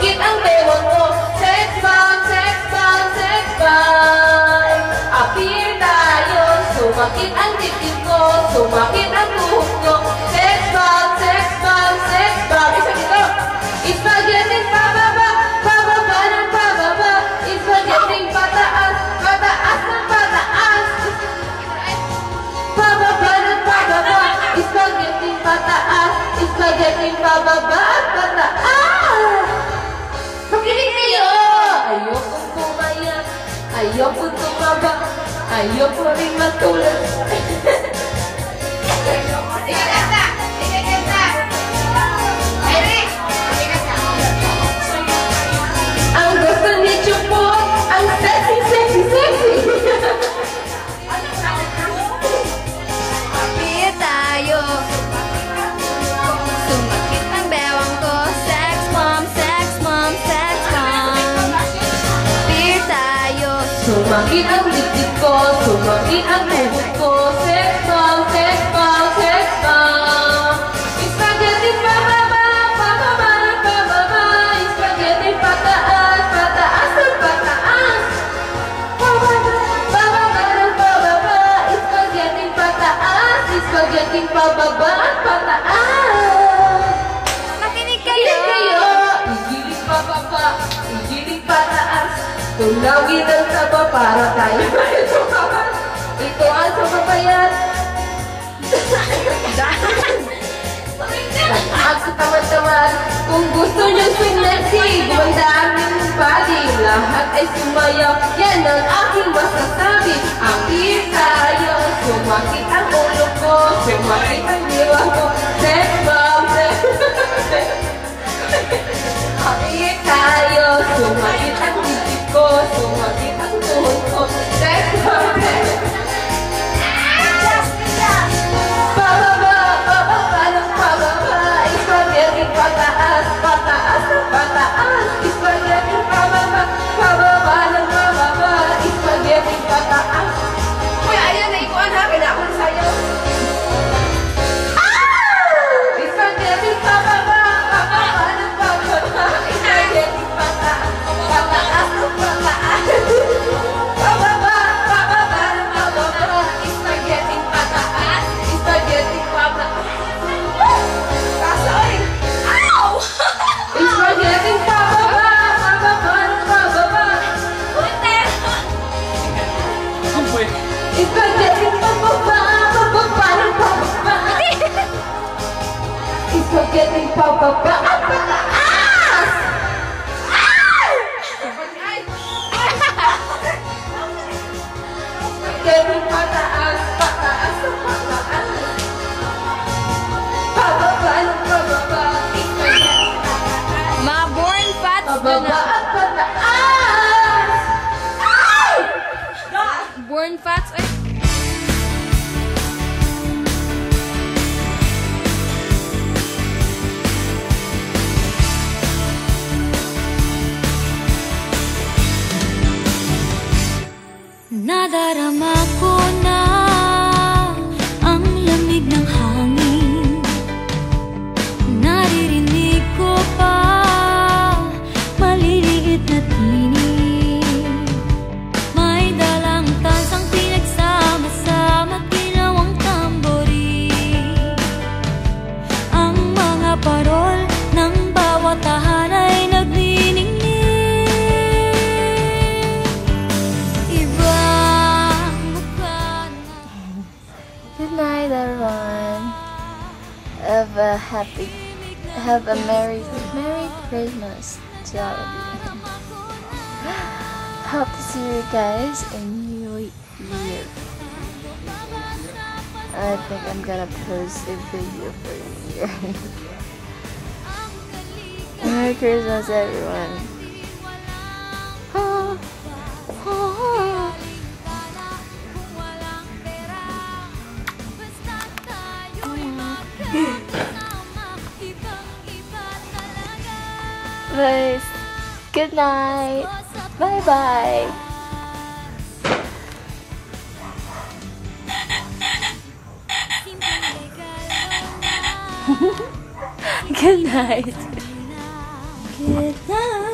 Sumakit ang bewang ko. Sex bomb, sex bomb, sex bomb. Appear tayo. Sumakit ang dibdib ko. Sumakit ang tuhod ko. Sex bomb, sex bomb, sex bomb. Isa dito. Spaghetti pababa, pababa ng pababa. Spaghetti pataas, pataas ng pataas. Pababa ng pababa. Spaghetti pataas, spaghetti pababa, pataas. Makinig kayo! Ayokong kumaya, ayokong tumaba, ayoko rin matulad. Sige, kanta! Sige, kanta! Eric! Sige, kanta! Ang gusto ni Chupo, ang sexy, sexy, sexy! Appear tayo. Sumakit ang bewang ko. Sex bomb, sex bomb, sex bomb. Appear tayo. Sumakit ang dibdib ko, sumakit ang tuhod ko. Sex bomb, sex bomb, sex bomb. Spaghetti pababa, pababa ng pababa. Spaghetti pataas, pataas ng pataas. Pababa, pababa ng pababa. Spaghetti pataas, spaghetti pababa, pataas. Makinig Kilig kayo. kayo! Igiling pababa, igiling pataas. Tulawin ang taba para tayo may sumabat. Ito ang sumabayan. Ako tamad-tamad. Kung gusto nyo swing Lexi, gumanda ang inyong body. Lahat ay sumayaw. Yan ang aking masasabi. Appear tayo. Sumakit ang ulo ko. Sumakit ang diwa ko. Sex bomb, sex Appear tayo. Sumakit ang dibdib ko. Sumakit ang tuhod ko. Sex bomb, pababa, pababa ng pababa. Spaghetti pataas, pataas ng pataas. Spaghetti pababa, pababa ng pababa. Spaghetti pataas. Uy, ayan, naikuan ha. Kailangan ko sa'yo. Spaghetti pababa, pababa ng pababa. Spaghetti pataas, pataas ng pataas. Pababa, pababa ng pababa. Spaghetti pataas, spaghetti pataas. Kasoy! Ow! Spaghetti pababa, pababa ng pababa. Spaghetti pababa, pababa ng pababa. Spaghetti pababa at pataas! Spaghetti pataas, pataas ng pataas. Pababa ng pababa. Spaghetti Mga born fats doon pababa na. at pataas! Born fats. Ay. Nadarama ko na ang lamig ng hangin. Naririnig ko pa maliliit na tinig. May dalang tansang pinagsama-sama, ginawang tambori. Ang mga parol ng bawat tahan ay nagniningning. Good night, everyone. Have a Merry Christmas to all of you. Hope to see you guys in New Year. I think I'm gonna post a video for New Year. Merry Christmas, everyone. Guys, good night. Bye bye. Good night. Kita